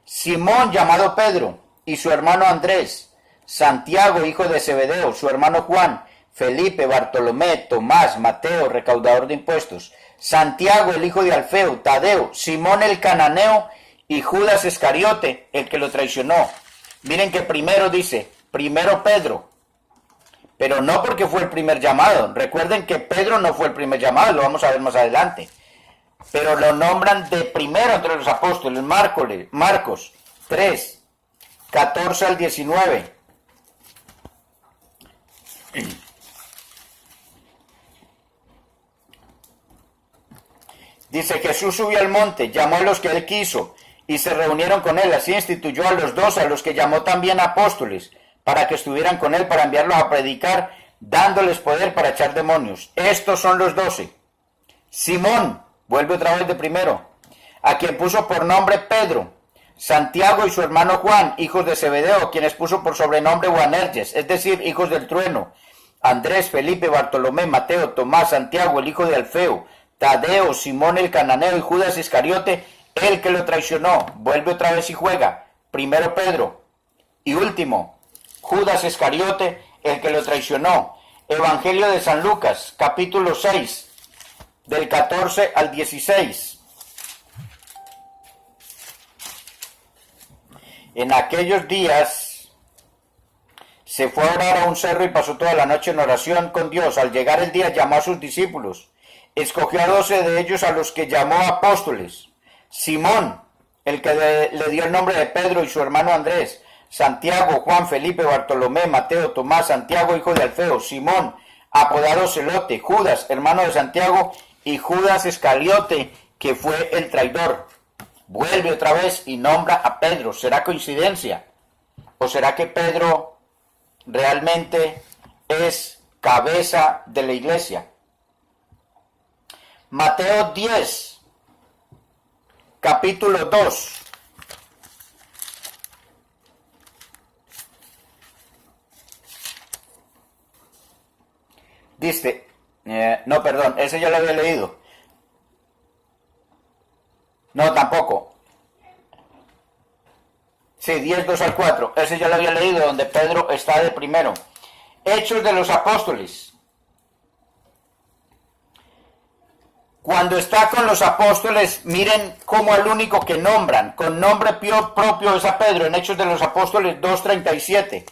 Simón llamado Pedro, y su hermano Andrés, Santiago hijo de Zebedeo, su hermano Juan, Felipe, Bartolomé, Tomás, Mateo, recaudador de impuestos, Santiago el hijo de Alfeo, Tadeo, Simón el cananeo y Judas Iscariote, el que lo traicionó. Miren que primero dice, primero Pedro, pero no porque fue el primer llamado. Recuerden que Pedro no fue el primer llamado, lo vamos a ver más adelante. Pero lo nombran de primero entre los apóstoles. Marcos 3, 14 al 19. Dice: Jesús subió al monte, llamó a los que él quiso, y se reunieron con él. Así instituyó a los 12, a los que llamó también apóstoles, para que estuvieran con él, para enviarlos a predicar, dándoles poder para echar demonios. Estos son los 12. Simón, vuelve otra vez de primero, a quien puso por nombre Pedro. Santiago y su hermano Juan, hijos de Zebedeo, quienes puso por sobrenombre Boanerges, es decir, hijos del trueno. Andrés, Felipe, Bartolomé, Mateo, Tomás, Santiago, el hijo de Alfeo, Tadeo, Simón el cananeo y Judas Iscariote, el que lo traicionó. Vuelve otra vez y juega. Primero Pedro. Y último, Judas Iscariote, el que lo traicionó. Evangelio de San Lucas, capítulo 6, del 14 al 16. En aquellos días se fue a orar a un cerro y pasó toda la noche en oración con Dios. Al llegar el día llamó a sus discípulos. Escogió a 12 de ellos, a los que llamó apóstoles. Simón, el que le dio el nombre de Pedro, y su hermano Andrés. Santiago, Juan, Felipe, Bartolomé, Mateo, Tomás, Santiago hijo de Alfeo, Simón, apodado Celote, Judas, hermano de Santiago, y Judas Iscariote, que fue el traidor. Vuelve otra vez y nombra a Pedro. ¿Será coincidencia? ¿O será que Pedro realmente es cabeza de la iglesia? Mateo 10, capítulo 2. Dice, no, perdón, ese ya lo había leído. No, tampoco. Sí, 10, 2 al 4. Ese ya lo había leído, donde Pedro está de primero. Hechos de los Apóstoles. Cuando está con los apóstoles, miren cómo el único que nombran, con nombre propio, es a Pedro, en Hechos de los Apóstoles 2:37.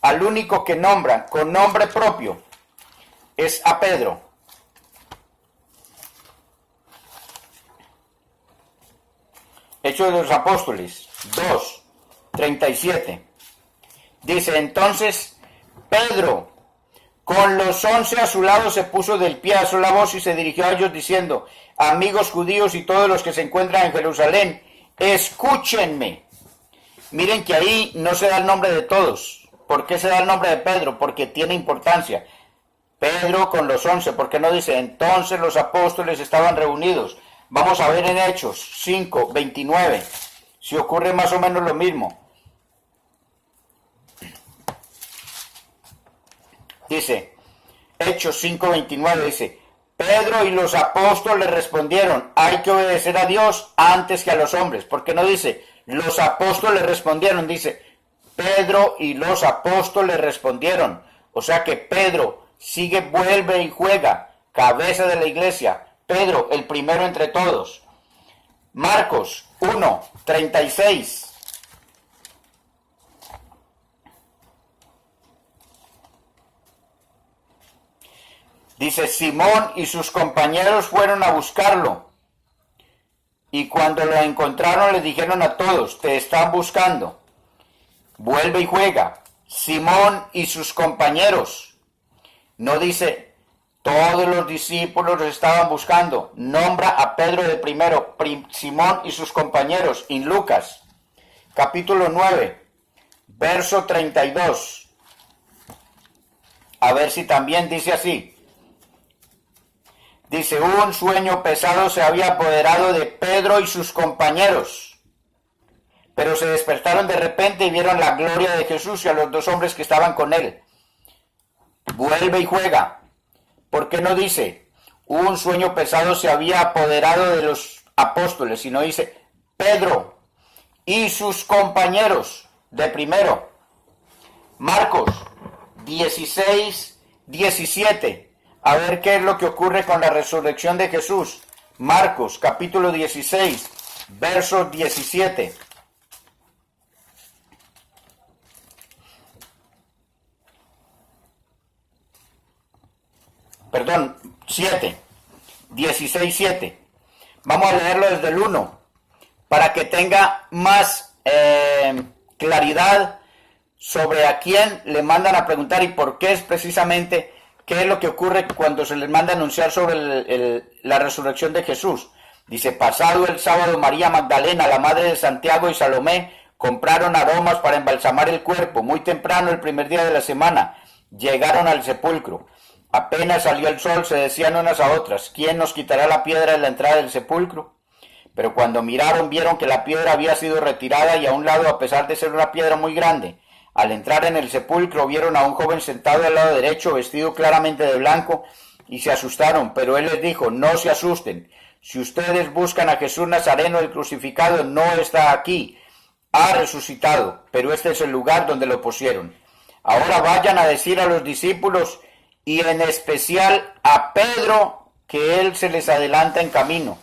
Al único que nombran con nombre propio es a Pedro. Hechos de los Apóstoles 2:37. Dice: entonces Pedro, con los 11 a su lado, se puso del pie, alzó la voz y se dirigió a ellos diciendo: amigos judíos y todos los que se encuentran en Jerusalén, escúchenme. Miren que ahí no se da el nombre de todos. ¿Por qué se da el nombre de Pedro? Porque tiene importancia. Pedro con los 11, ¿por qué no dice entonces los apóstoles estaban reunidos? Vamos a ver en Hechos 5:29, si ocurre más o menos lo mismo. Dice, Hechos 5:29, dice: Pedro y los apóstoles respondieron: hay que obedecer a Dios antes que a los hombres. ¿Por qué no dice los apóstoles respondieron? Dice Pedro y los apóstoles respondieron. O sea que Pedro sigue, vuelve y juega, cabeza de la iglesia. Pedro, el primero entre todos. Marcos 1:36. Dice: Simón y sus compañeros fueron a buscarlo Y cuando lo encontraron les dijeron a todos, te están buscando. Vuelve y juega. Simón y sus compañeros. No dice, todos los discípulos los estaban buscando. Nombra a Pedro de primero, Simón y sus compañeros. En Lucas, capítulo 9, verso 32. A ver si también dice así. Dice, un sueño pesado se había apoderado de Pedro y sus compañeros, pero se despertaron de repente y vieron la gloria de Jesús y a los dos hombres que estaban con él. Vuelve y juega. ¿Por qué no dice, un sueño pesado se había apoderado de los apóstoles, sino dice, Pedro y sus compañeros de primero? Marcos 16, 17. A ver qué es lo que ocurre con la resurrección de Jesús. Marcos, capítulo 16, verso 17. Perdón, 7. 16, 7. Vamos a leerlo desde el 1, para que tenga más claridad sobre a quién le mandan a preguntar y por qué es precisamente... ¿Qué es lo que ocurre cuando se les manda anunciar sobre la resurrección de Jesús? Dice, pasado el sábado, María Magdalena, la madre de Santiago y Salomé, compraron aromas para embalsamar el cuerpo. Muy temprano, el primer día de la semana, llegaron al sepulcro. Apenas salió el sol, se decían unas a otras, ¿quién nos quitará la piedra de la entrada del sepulcro? Pero cuando miraron, vieron que la piedra había sido retirada y a un lado, a pesar de ser una piedra muy grande. Al entrar en el sepulcro vieron a un joven sentado al lado derecho, vestido claramente de blanco, y se asustaron, pero él les dijo, no se asusten, si ustedes buscan a Jesús Nazareno el crucificado, no está aquí, ha resucitado, pero este es el lugar donde lo pusieron. Ahora vayan a decir a los discípulos, y en especial a Pedro, que él se les adelanta en camino.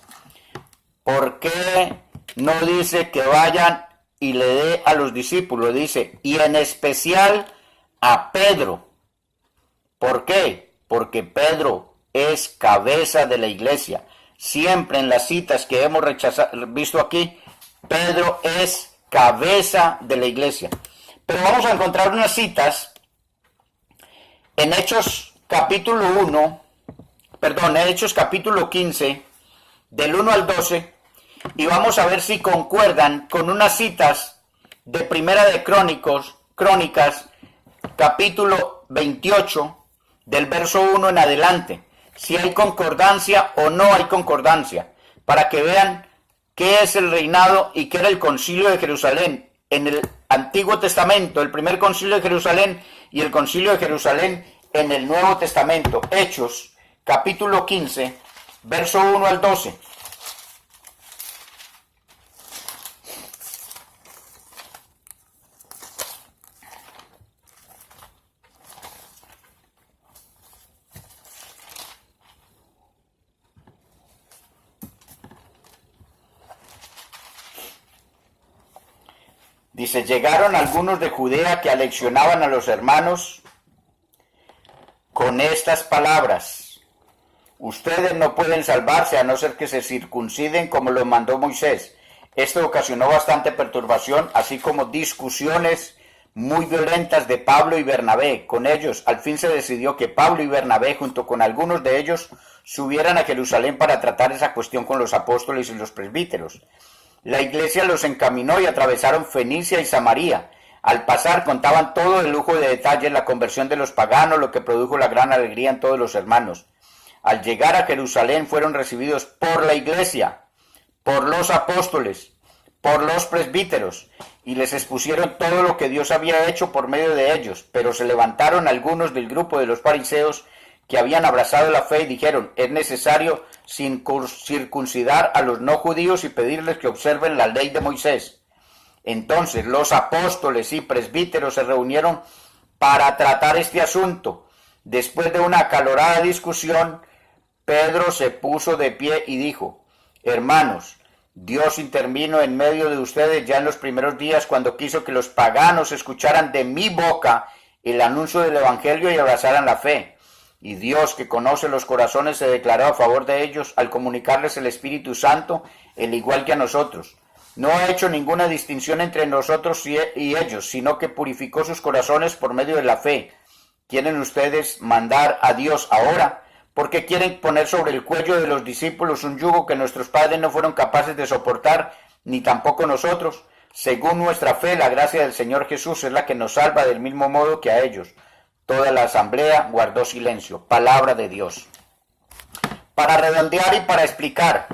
¿Por qué no dice que vayan y le dé a los discípulos? Dice, y en especial a Pedro. ¿Por qué? Porque Pedro es cabeza de la iglesia. Siempre en las citas que hemos visto aquí, Pedro es cabeza de la iglesia. Pero vamos a encontrar unas citas en Hechos capítulo 1, en Hechos capítulo 15, del 1 al 12, y vamos a ver si concuerdan con unas citas de Primera de Crónicas, capítulo 28, del verso 1 en adelante, si hay concordancia o no hay concordancia, para que vean qué es el reinado y qué era el concilio de Jerusalén. En el Antiguo Testamento, el primer concilio de Jerusalén y el concilio de Jerusalén en el Nuevo Testamento. Hechos, capítulo 15, verso 1 al 12. Dice, llegaron algunos de Judea que aleccionaban a los hermanos con estas palabras: ustedes no pueden salvarse a no ser que se circunciden como lo mandó Moisés. Esto ocasionó bastante perturbación, así como discusiones muy violentas de Pablo y Bernabé. Con ellos, al fin se decidió que Pablo y Bernabé, junto con algunos de ellos, subieran a Jerusalén para tratar esa cuestión con los apóstoles y los presbíteros. La iglesia los encaminó y atravesaron Fenicia y Samaria. Al pasar contaban todo el lujo de detalles la conversión de los paganos, lo que produjo la gran alegría en todos los hermanos. Al llegar a Jerusalén fueron recibidos por la iglesia, por los apóstoles, por los presbíteros, y les expusieron todo lo que Dios había hecho por medio de ellos. Pero se levantaron algunos del grupo de los fariseos que habían abrazado la fe y dijeron: es necesario circuncidar a los no judíos y pedirles que observen la ley de Moisés. Entonces los apóstoles y presbíteros se reunieron para tratar este asunto. Después de una acalorada discusión, Pedro se puso de pie y dijo: hermanos, Dios intervino en medio de ustedes ya en los primeros días cuando quiso que los paganos escucharan de mi boca el anuncio del evangelio y abrazaran la fe. Y Dios, que conoce los corazones, se declaró a favor de ellos al comunicarles el Espíritu Santo el igual que a nosotros. No ha hecho ninguna distinción entre nosotros y ellos, sino que purificó sus corazones por medio de la fe. ¿Quieren ustedes mandar a Dios ahora? ¿Por qué quieren poner sobre el cuello de los discípulos un yugo que nuestros padres no fueron capaces de soportar, ni tampoco nosotros? Según nuestra fe, la gracia del Señor Jesús es la que nos salva del mismo modo que a ellos. Toda la asamblea guardó silencio. Palabra de Dios. Para redondear y para explicar,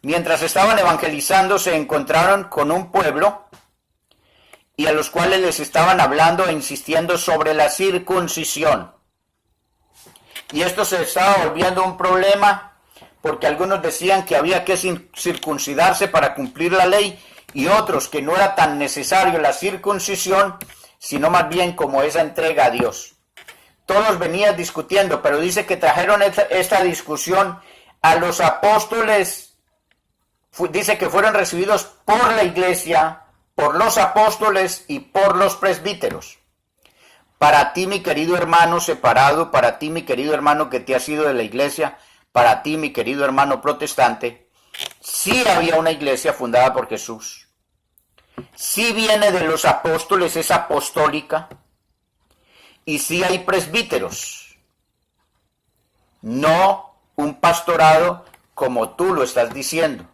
mientras estaban evangelizando se encontraron con un pueblo y a los cuales les estaban hablando e insistiendo sobre la circuncisión. Y esto se estaba volviendo un problema porque algunos decían que había que circuncidarse para cumplir la ley y otros que no era tan necesario la circuncisión, sino más bien como esa entrega a Dios. Todos venían discutiendo, pero dice que trajeron esta discusión a los apóstoles. Dice que fueron recibidos por la iglesia, por los apóstoles y por los presbíteros. Para ti, mi querido hermano separado, para ti, mi querido hermano que te has ido de la iglesia, para ti, mi querido hermano protestante, sí había una iglesia fundada por Jesús. Sí viene de los apóstoles, es apostólica, y sí hay presbíteros. No un pastorado como tú lo estás diciendo.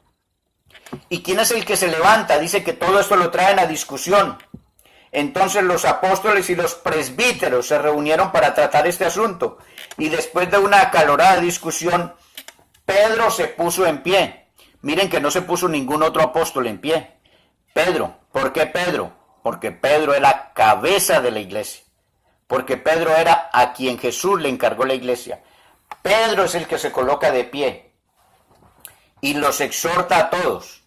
¿Y quién es el que se levanta? Dice que todo esto lo traen a discusión. Entonces los apóstoles y los presbíteros se reunieron para tratar este asunto. Y después de una acalorada discusión, Pedro se puso en pie. Miren que no se puso ningún otro apóstol en pie. Pedro. ¿Por qué Pedro? Porque Pedro era cabeza de la iglesia. Porque Pedro era a quien Jesús le encargó la iglesia. Pedro es el que se coloca de pie y los exhorta a todos.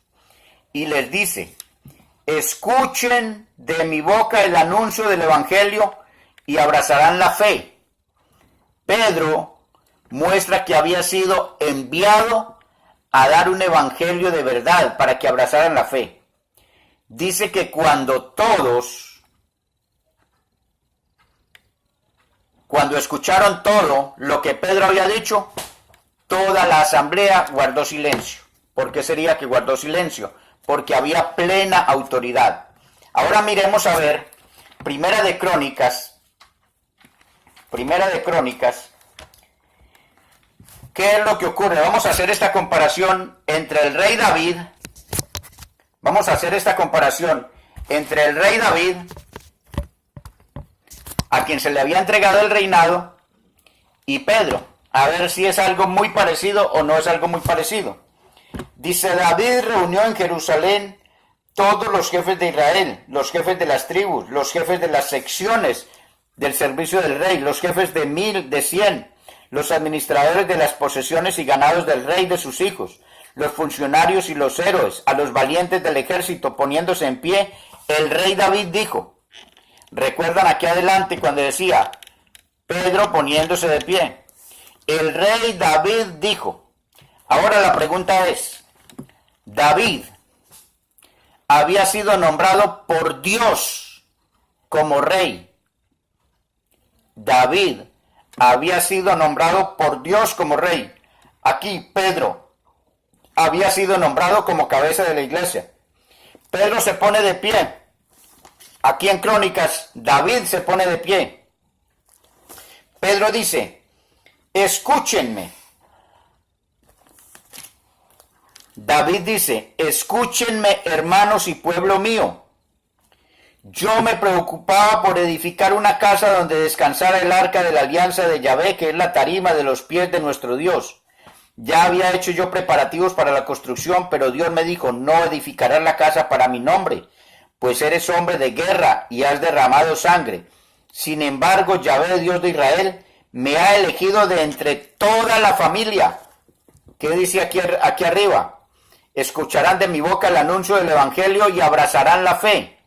Y les dice: escuchen de mi boca el anuncio del evangelio y abrazarán la fe. Pedro muestra que había sido enviado a dar un evangelio de verdad para que abrazaran la fe. Dice que cuando escucharon todo lo que Pedro había dicho, toda la asamblea guardó silencio. ¿Por qué sería que guardó silencio? Porque había plena autoridad. Ahora miremos a ver Primera de Crónicas, ¿qué es lo que ocurre? Vamos a hacer esta comparación entre el rey David, a quien se le había entregado el reinado, y Pedro, a ver si es algo muy parecido o no es algo muy parecido. Dice: David reunió en Jerusalén todos los jefes de Israel, los jefes de las tribus, los jefes de las secciones del servicio del rey, los jefes de 1000, de 100, los administradores de las posesiones y ganados del rey, de sus hijos, los funcionarios y los héroes, a los valientes del ejército. Poniéndose en pie, el rey David dijo, recuerdan aquí adelante cuando decía Pedro poniéndose de pie, el rey David dijo. Ahora la pregunta es, David había sido nombrado por Dios como rey. David había sido nombrado por Dios como rey. Aquí Pedro había sido nombrado como cabeza de la iglesia. Pedro se pone de pie. Aquí en Crónicas, David se pone de pie. Pedro dice, escúchenme. David dice, escúchenme, hermanos y pueblo mío. Yo me preocupaba por edificar una casa donde descansara el arca de la alianza de Yahvé, que es la tarima de los pies de nuestro Dios. Ya había hecho yo preparativos para la construcción, pero Dios me dijo, no edificarás la casa para mi nombre, pues eres hombre de guerra y has derramado sangre. Sin embargo, Yahvé, Dios de Israel, me ha elegido de entre toda la familia. ¿Qué dice aquí arriba? Escucharán de mi boca el anuncio del evangelio y abrazarán la fe.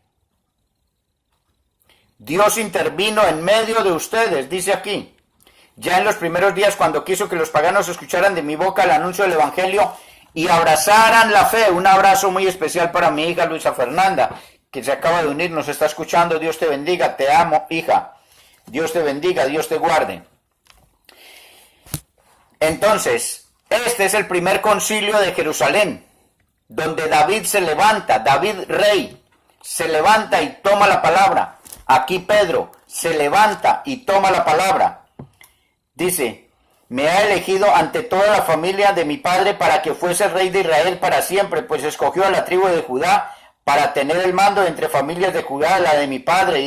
Dios intervino en medio de ustedes, dice aquí. Ya en los primeros días, cuando quiso que los paganos escucharan de mi boca el anuncio del evangelio y abrazaran la fe. Un abrazo muy especial para mi hija Luisa Fernanda, que se acaba de unir, nos está escuchando. Dios te bendiga, te amo, hija. Dios te bendiga, Dios te guarde. Entonces, Este es el primer concilio de Jerusalén, donde David se levanta, David rey, se levanta y toma la palabra. Aquí Pedro se levanta y toma la palabra. Dice, me ha elegido ante toda la familia de mi padre para que fuese rey de Israel para siempre, pues escogió a la tribu de Judá para tener el mando entre familias de Judá, la de mi padre,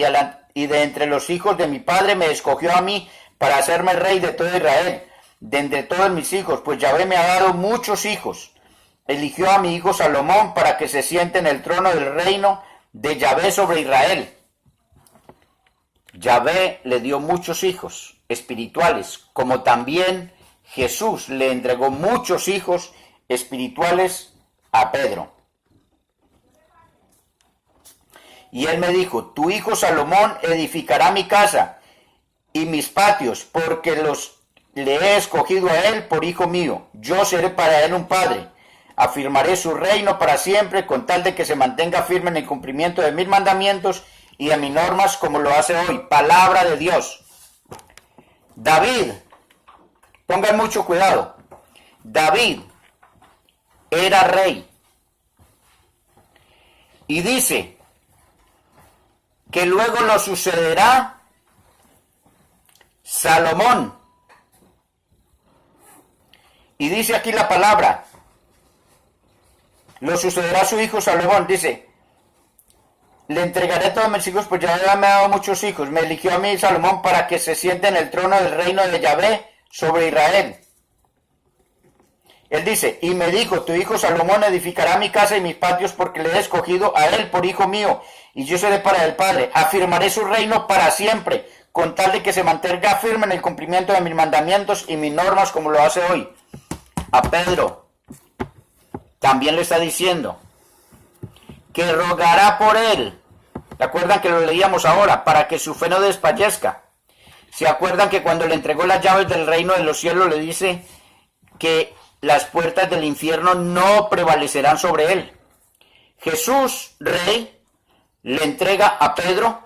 y de entre los hijos de mi padre me escogió a mí para hacerme rey de todo Israel, de entre todos mis hijos, pues Yahvé me ha dado muchos hijos. Eligió a mi hijo Salomón para que se siente en el trono del reino de Yahvé sobre Israel. Yahvé le dio muchos hijos espirituales, como también Jesús le entregó muchos hijos espirituales a Pedro. Y él me dijo, tu hijo Salomón edificará mi casa y mis patios, porque le he escogido a él por hijo mío. Yo seré para él un padre. Afirmaré su reino para siempre, con tal de que se mantenga firme en el cumplimiento de mis mandamientos y de mis normas, como lo hace hoy. Palabra de Dios. David, pongan mucho cuidado. David era rey. Y dice que luego lo sucederá Salomón. Y dice aquí la palabra, lo sucederá su hijo Salomón. Dice, le entregaré todos mis hijos, pues Yahvé me ha dado muchos hijos. Me eligió a mí Salomón para que se siente en el trono del reino de Yahvé sobre Israel. Él dice, y me dijo, tu hijo Salomón edificará mi casa y mis patios, porque le he escogido a él por hijo mío, y yo seré para el padre. Afirmaré su reino para siempre, con tal de que se mantenga firme en el cumplimiento de mis mandamientos y mis normas, como lo hace hoy. A Pedro también le está diciendo que rogará por él. ¿Se acuerdan que lo leíamos ahora? Para que su fe no desfallezca. ¿Se acuerdan que cuando le entregó las llaves del reino de los cielos le dice que las puertas del infierno no prevalecerán sobre él? Jesús, rey, le entrega a Pedro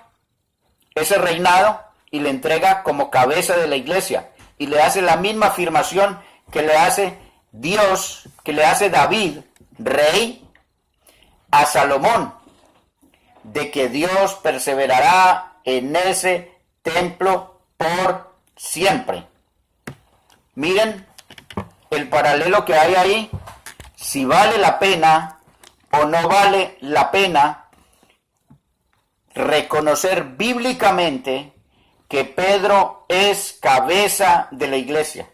ese reinado y le entrega como cabeza de la iglesia. Y le hace la misma afirmación que le hace Dios, que le hace David, rey, a Salomón, de que Dios perseverará en ese templo por siempre. Miren el paralelo que hay ahí, si vale la pena o no vale la pena reconocer bíblicamente que Pedro es cabeza de la iglesia.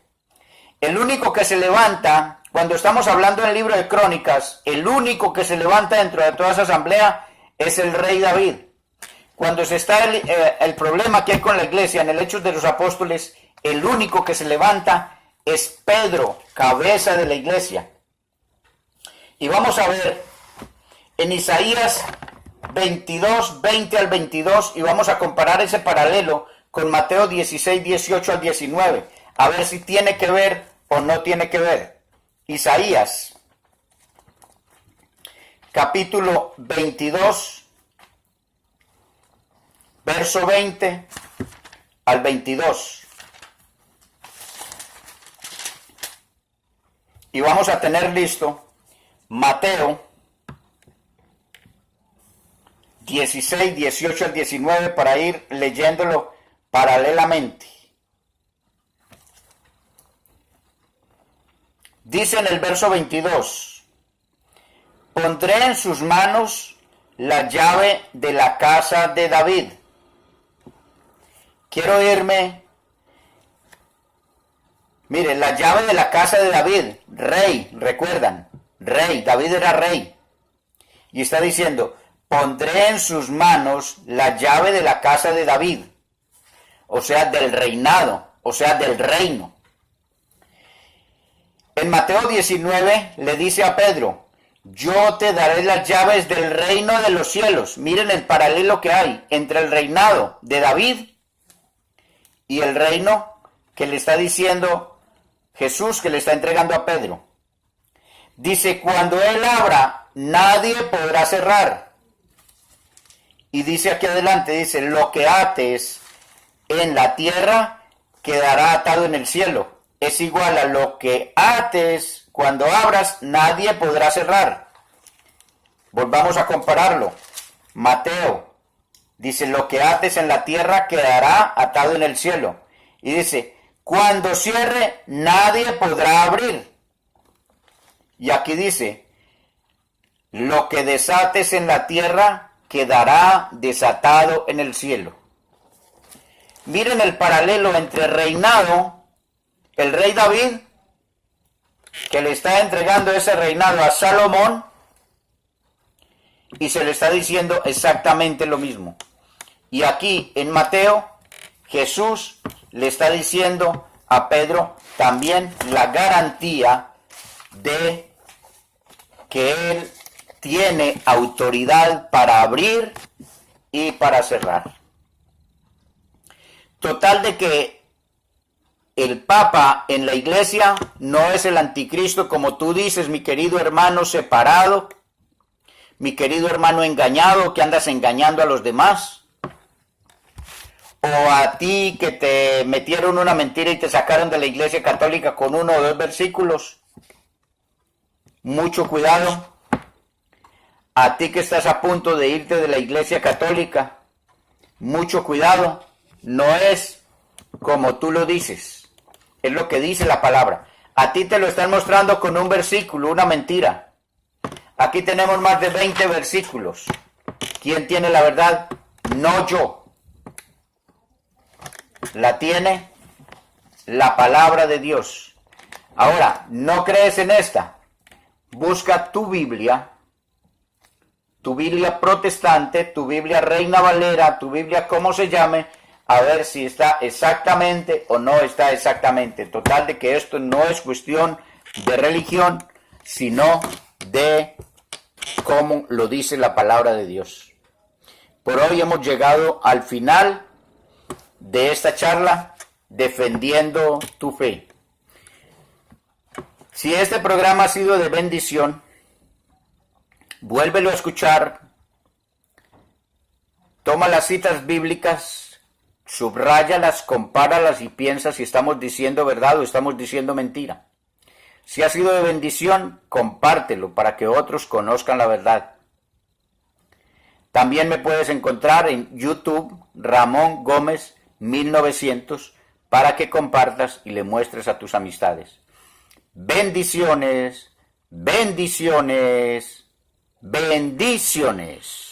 El único que se levanta, cuando estamos hablando del libro de Crónicas, el único que se levanta dentro de toda esa asamblea es el rey David. Cuando se está el problema que hay con la iglesia en el Hechos de los Apóstoles, el único que se levanta es Pedro, cabeza de la iglesia. Y vamos a ver en Isaías 22, 20 al 22, y vamos a comparar ese paralelo con Mateo 16, 18 al 19, a ver si tiene que ver o no tiene que ver. Isaías, capítulo 22, verso 20 al 22. Y vamos a tener listo Mateo 16, 18 al 19 para ir leyéndolo paralelamente. Dice en el verso 22, pondré en sus manos la llave de la casa de David. Quiero irme. Mire, la llave de la casa de David, rey, recuerdan, rey, David era rey. Y está diciendo, pondré en sus manos la llave de la casa de David, o sea, del reinado, o sea, del reino. En Mateo 19 le dice a Pedro, yo te daré las llaves del reino de los cielos. Miren el paralelo que hay entre el reinado de David y el reino que le está diciendo Jesús, que le está entregando a Pedro. Dice, cuando él abra, nadie podrá cerrar. Y dice aquí adelante, dice, lo que ates en la tierra quedará atado en el cielo. es igual a lo que ates cuando abras, nadie podrá cerrar. Volvamos a compararlo. Mateo dice, lo que ates en la tierra quedará atado en el cielo. Y dice, cuando cierre, nadie podrá abrir. Y aquí dice, lo que desates en la tierra quedará desatado en el cielo. Miren el paralelo entre reinado, el rey David, que le está entregando ese reinado a Salomón, y se le está diciendo exactamente lo mismo. Y aquí en Mateo, Jesús le está diciendo a Pedro también la garantía de que él tiene autoridad para abrir y para cerrar. Total de que el Papa en la iglesia no es el anticristo, como tú dices, mi querido hermano separado, mi querido hermano engañado, que andas engañando a los demás, o a ti que te metieron una mentira y te sacaron de la iglesia católica con 1 o 2 versículos. Mucho cuidado. A ti que estás a punto de irte de la iglesia católica, mucho cuidado. No es como tú lo dices, es lo que dice la palabra. A ti te lo están mostrando con un versículo, una mentira. Aquí tenemos más de 20 versículos. ¿Quién tiene la verdad? No yo. La tiene la palabra de Dios. Ahora, ¿no crees en esta? Busca tu Biblia protestante, tu Biblia Reina Valera, tu Biblia como se llame, a ver si está exactamente o no está exactamente. Total de que esto no es cuestión de religión, sino de cómo lo dice la palabra de Dios. Por hoy hemos llegado al final de esta charla, defendiendo tu fe. Si este programa ha sido de bendición, vuélvelo a escuchar, toma las citas bíblicas, subráyalas, compáralas y piensa si estamos diciendo verdad o estamos diciendo mentira. Si ha sido de bendición, compártelo para que otros conozcan la verdad. También me puedes encontrar en YouTube, Ramón Gómez 1900, para que compartas y le muestres a tus amistades. Bendiciones, bendiciones, bendiciones.